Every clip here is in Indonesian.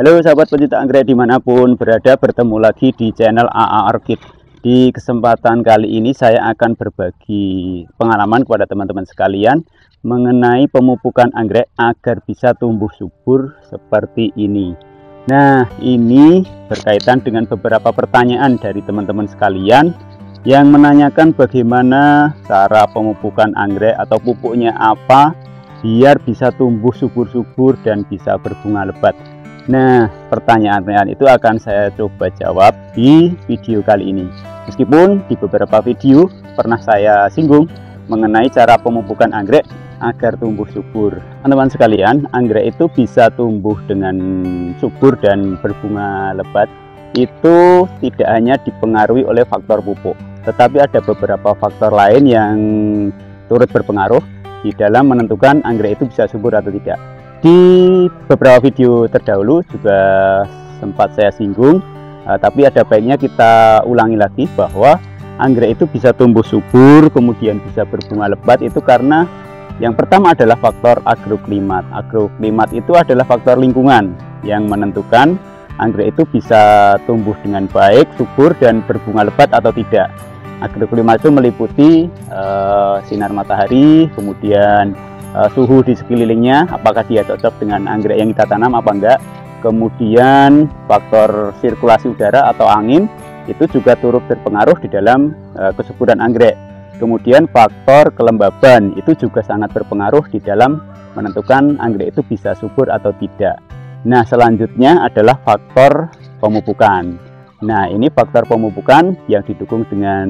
Halo sahabat pecinta anggrek dimanapun berada, bertemu lagi di channel AA Orchid. Di kesempatan kali ini saya akan berbagi pengalaman kepada teman-teman sekalian mengenai pemupukan anggrek agar bisa tumbuh subur seperti ini. Nah, ini berkaitan dengan beberapa pertanyaan dari teman-teman sekalian yang menanyakan bagaimana cara pemupukan anggrek atau pupuknya apa biar bisa tumbuh subur-subur dan bisa berbunga lebat. Nah, pertanyaan-pertanyaan itu akan saya coba jawab di video kali ini. Meskipun di beberapa video pernah saya singgung mengenai cara pemupukan anggrek agar tumbuh subur. Teman-teman sekalian, anggrek itu bisa tumbuh dengan subur dan berbunga lebat itu tidak hanya dipengaruhi oleh faktor pupuk, tetapi ada beberapa faktor lain yang turut berpengaruh di dalam menentukan anggrek itu bisa subur atau tidak. Di beberapa video terdahulu juga sempat saya singgung, tapi ada baiknya kita ulangi lagi bahwa anggrek itu bisa tumbuh subur kemudian bisa berbunga lebat itu karena yang pertama adalah faktor agroklimat. Agroklimat itu adalah faktor lingkungan yang menentukan anggrek itu bisa tumbuh dengan baik, subur dan berbunga lebat atau tidak. Agroklimat itu meliputi sinar matahari, kemudian suhu di sekelilingnya, apakah dia cocok dengan anggrek yang kita tanam apa enggak. Kemudian faktor sirkulasi udara atau angin itu juga turut berpengaruh di dalam kesuburan anggrek. Kemudian faktor kelembaban itu juga sangat berpengaruh di dalam menentukan anggrek itu bisa subur atau tidak. Nah, selanjutnya adalah faktor pemupukan. Nah, ini faktor pemupukan yang didukung dengan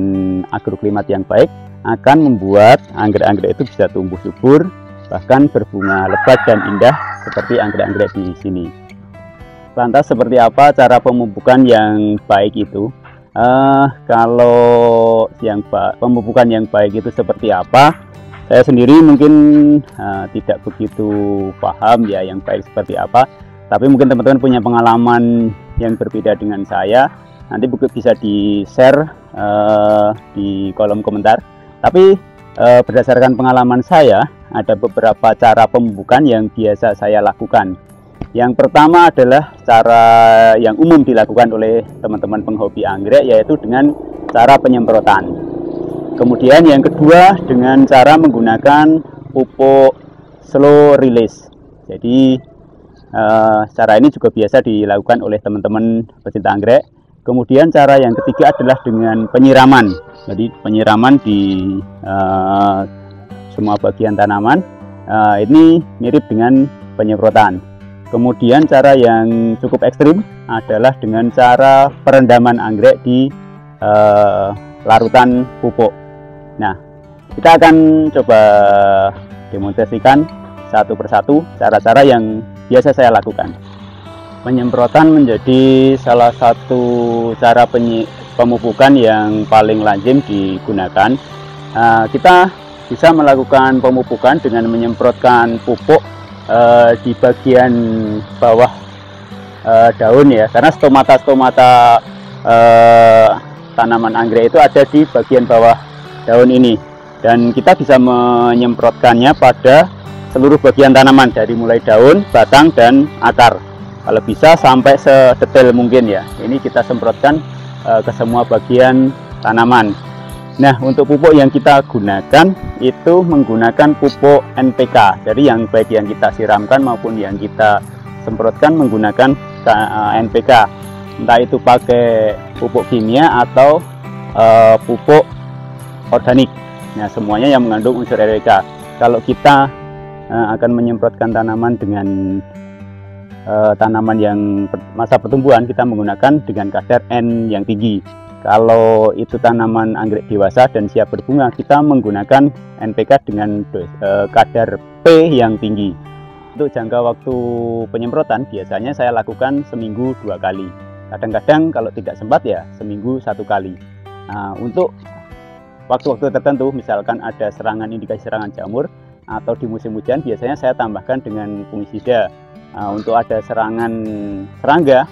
agroklimat yang baik akan membuat anggrek-anggrek itu bisa tumbuh subur, bahkan berbunga lebat dan indah seperti anggrek-anggrek di sini. Lantas seperti apa cara pemupukan yang baik itu? Kalau pemupukan yang baik itu seperti apa? Saya sendiri mungkin tidak begitu paham ya yang baik seperti apa. Tapi mungkin teman-teman punya pengalaman yang berbeda dengan saya. Nanti bisa di-share di kolom komentar. Tapi berdasarkan pengalaman saya, ada beberapa cara pemupukan yang biasa saya lakukan. Yang pertama adalah cara yang umum dilakukan oleh teman-teman penghobi anggrek, yaitu dengan cara penyemprotan. Kemudian yang kedua dengan cara menggunakan pupuk slow release. Jadi cara ini juga biasa dilakukan oleh teman-teman pecinta anggrek. Kemudian cara yang ketiga adalah dengan penyiraman. Jadi penyiraman di semua bagian tanaman. Ini mirip dengan penyemprotan. Kemudian cara yang cukup ekstrim adalah dengan cara perendaman anggrek di larutan pupuk. Nah, kita akan coba demonstrasikan satu persatu cara-cara yang biasa saya lakukan. Penyemprotan menjadi salah satu cara pemupukan yang paling lazim digunakan. Kita bisa melakukan pemupukan dengan menyemprotkan pupuk di bagian bawah daun ya, karena stomata tanaman anggrek itu ada di bagian bawah daun ini, dan kita bisa menyemprotkannya pada seluruh bagian tanaman dari mulai daun, batang dan akar. Kalau bisa sampai sedetail mungkin ya. Ini kita semprotkan ke semua bagian tanaman. Nah, untuk pupuk yang kita gunakan itu menggunakan pupuk NPK. Jadi yang baik yang kita siramkan maupun yang kita semprotkan menggunakan NPK. Entah itu pakai pupuk kimia atau pupuk organik. Nah, semuanya yang mengandung unsur NPK. Kalau kita akan menyemprotkan tanaman dengan tanaman yang masa pertumbuhan, kita menggunakan dengan kadar N yang tinggi. Kalau itu tanaman anggrek dewasa dan siap berbunga, kita menggunakan NPK dengan kadar P yang tinggi. Untuk jangka waktu penyemprotan biasanya saya lakukan seminggu 2 kali. Kadang-kadang kalau tidak sempat ya seminggu 1 kali. Nah, untuk waktu-waktu tertentu, misalkan ada indikasi serangan jamur atau di musim hujan, biasanya saya tambahkan dengan fungisida. Untuk ada serangan serangga,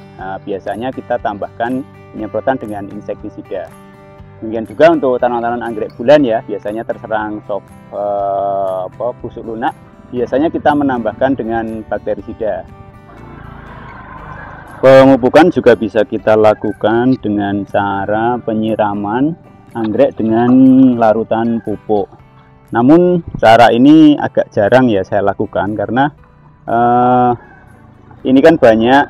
biasanya kita tambahkan penyemprotan dengan insektisida. Demikian juga untuk tanaman-tanaman anggrek bulan ya, biasanya terserang busuk lunak, biasanya kita menambahkan dengan bakterisida. Pemupukan juga bisa kita lakukan dengan cara penyiraman anggrek dengan larutan pupuk. Namun cara ini agak jarang ya saya lakukan karena ini kan banyak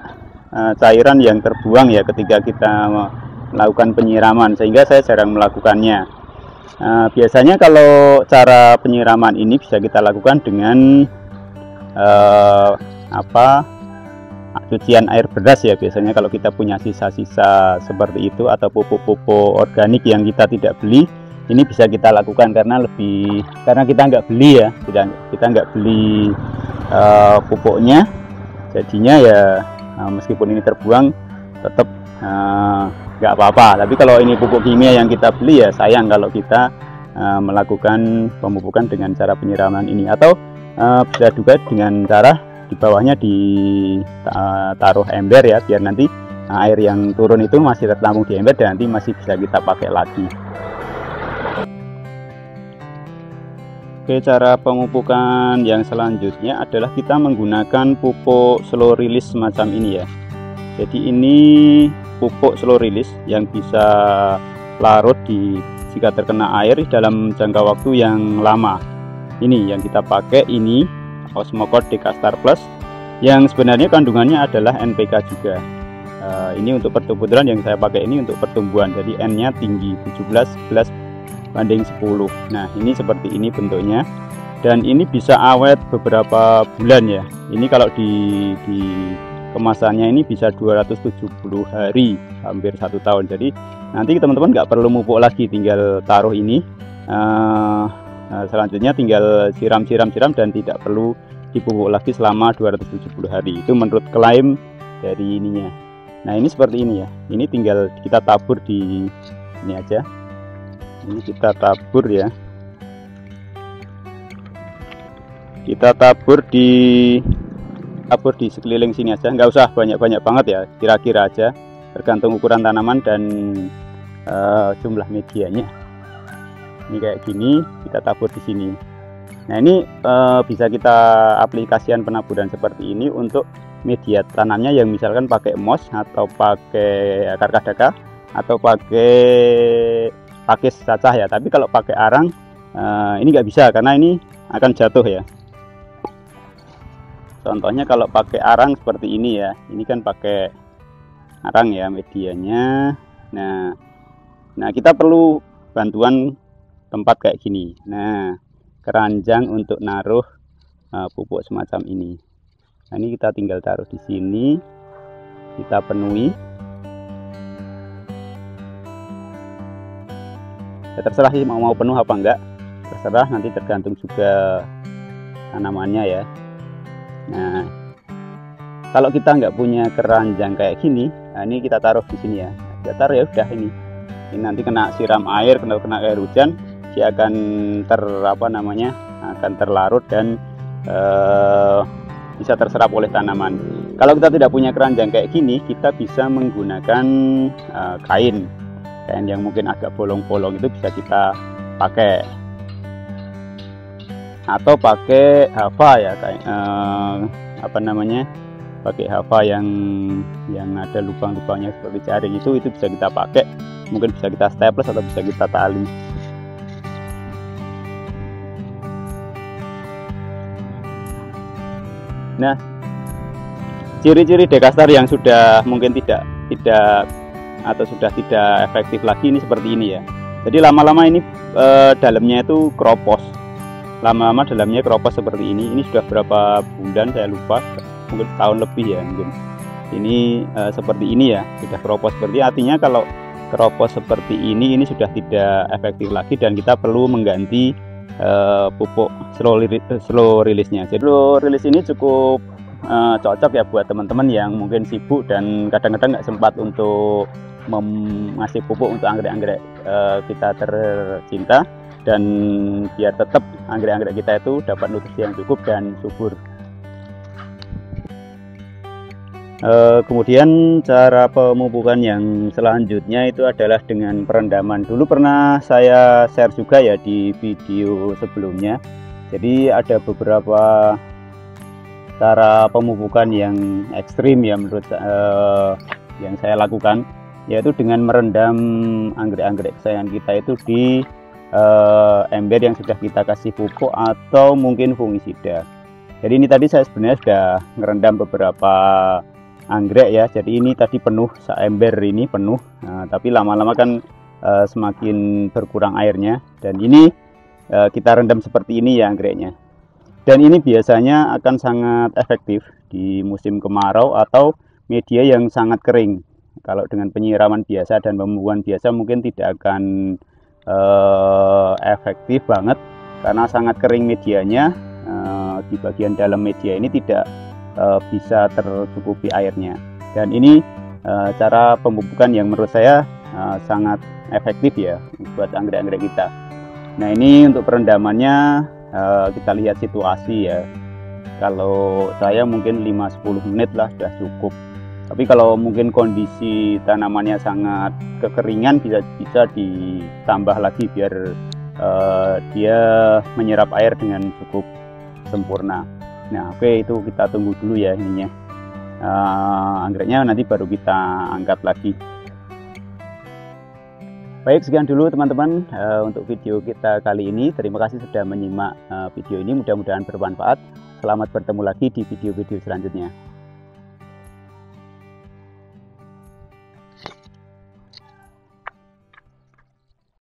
cairan yang terbuang ya ketika kita melakukan penyiraman, sehingga saya jarang melakukannya. Biasanya kalau cara penyiraman ini bisa kita lakukan dengan cucian air beras ya, biasanya kalau kita punya sisa-sisa seperti itu atau pupuk-pupuk organik yang kita tidak beli, ini bisa kita lakukan karena kita nggak beli ya, kita nggak beli pupuknya, jadinya ya meskipun ini terbuang tetap nggak apa-apa. Tapi kalau ini pupuk kimia yang kita beli ya sayang kalau kita melakukan pemupukan dengan cara penyiraman ini, atau bisa juga dengan cara di bawahnya ditaruh ember ya, biar nanti air yang turun itu masih tertampung di ember dan nanti masih bisa kita pakai lagi. Oke, cara pemupukan yang selanjutnya adalah kita menggunakan pupuk slow release semacam ini ya. Jadi ini pupuk slow release yang bisa larut jika terkena air dalam jangka waktu yang lama. Ini yang kita pakai, ini Osmocote Dekastar Plus, yang sebenarnya kandungannya adalah NPK juga. Ini untuk pertumbuhan yang saya pakai ini untuk pertumbuhan, jadi N-nya tinggi 17:10. Nah ini seperti ini bentuknya, dan ini bisa awet beberapa bulan ya. Ini kalau di kemasannya ini bisa 270 hari, hampir 1 tahun. Jadi nanti teman-teman nggak perlu mupuk lagi, tinggal taruh ini. Selanjutnya tinggal siram dan tidak perlu dipupuk lagi selama 270 hari. Itu menurut klaim dari ininya. Nah ini seperti ini ya, ini tinggal kita tabur di ini aja, ini kita tabur ya, kita tabur di sekeliling sini aja, nggak usah banyak-banyak banget ya, kira-kira aja, tergantung ukuran tanaman dan jumlah medianya. Ini kayak gini, kita tabur di sini. Nah ini bisa kita aplikasikan penaburan seperti ini untuk media tanamnya yang misalkan pakai moss atau pakai akar kadaka atau pakai pakis cacah ya. Tapi kalau pakai arang ini nggak bisa karena ini akan jatuh ya. Contohnya kalau pakai arang seperti ini ya, ini kan pakai arang ya medianya. Nah kita perlu bantuan tempat kayak gini. Nah keranjang untuk naruh pupuk semacam ini. Nah ini kita tinggal taruh di sini, kita penuhi. Ya, terserah sih mau penuh apa enggak, terserah, nanti tergantung juga tanamannya ya. Nah kalau kita nggak punya keranjang kayak gini, nah ini kita taruh di sini ya. Kita taruh ya udah ini nanti kena siram air, kena air hujan, dia akan akan terlarut dan bisa terserap oleh tanaman. Kalau kita tidak punya keranjang kayak gini, kita bisa menggunakan kain yang mungkin agak bolong-bolong, itu bisa kita pakai, atau pakai hafa ya, kayak pakai hafa yang ada lubang-lubangnya seperti jaring, itu bisa kita pakai, mungkin bisa kita staples atau bisa kita tali. Nah ciri-ciri Dekastar yang sudah mungkin tidak atau sudah tidak efektif lagi ini seperti ini ya. Jadi lama-lama ini dalamnya itu keropos, lama-lama dalamnya keropos seperti ini. Ini sudah berapa bulan saya lupa, mungkin tahun lebih ya mungkin. Ini seperti ini ya, sudah keropos seperti ini. Artinya kalau keropos seperti ini sudah tidak efektif lagi dan kita perlu mengganti pupuk slow release-nya. Jadi slow release ini cukup cocok ya buat teman-teman yang mungkin sibuk dan kadang-kadang nggak sempat untuk ngasih pupuk untuk anggrek-anggrek kita tercinta, dan biar tetap anggrek-anggrek kita itu dapat nutrisi yang cukup dan subur. Kemudian cara pemupukan yang selanjutnya itu adalah dengan perendaman. Dulu pernah saya share juga ya di video sebelumnya. Jadi ada beberapa cara pemupukan yang ekstrim ya menurut yang saya lakukan, yaitu dengan merendam anggrek-anggrek kesayangan kita itu di ember yang sudah kita kasih pupuk atau mungkin fungisida. Jadi ini tadi saya sebenarnya sudah merendam beberapa anggrek ya, jadi ini tadi penuh, ember ini penuh, tapi lama-lama kan semakin berkurang airnya, dan ini kita rendam seperti ini ya anggreknya. Dan ini biasanya akan sangat efektif di musim kemarau atau media yang sangat kering. Kalau dengan penyiraman biasa dan pemupukan biasa mungkin tidak akan efektif banget karena sangat kering medianya. Di bagian dalam media ini tidak bisa tercukupi airnya. Dan ini cara pemupukan yang menurut saya sangat efektif ya buat anggrek-anggrek kita. Nah, ini untuk perendamannya kita lihat situasi ya. Kalau saya mungkin 5-10 menit lah sudah cukup. Tapi kalau mungkin kondisi tanamannya sangat kekeringan, bisa ditambah lagi biar dia menyerap air dengan cukup sempurna. Nah, oke, itu kita tunggu dulu ya ininya. Anggreknya nanti baru kita angkat lagi. Baik, sekian dulu teman-teman untuk video kita kali ini. Terima kasih sudah menyimak video ini, mudah-mudahan bermanfaat. Selamat bertemu lagi di video-video selanjutnya.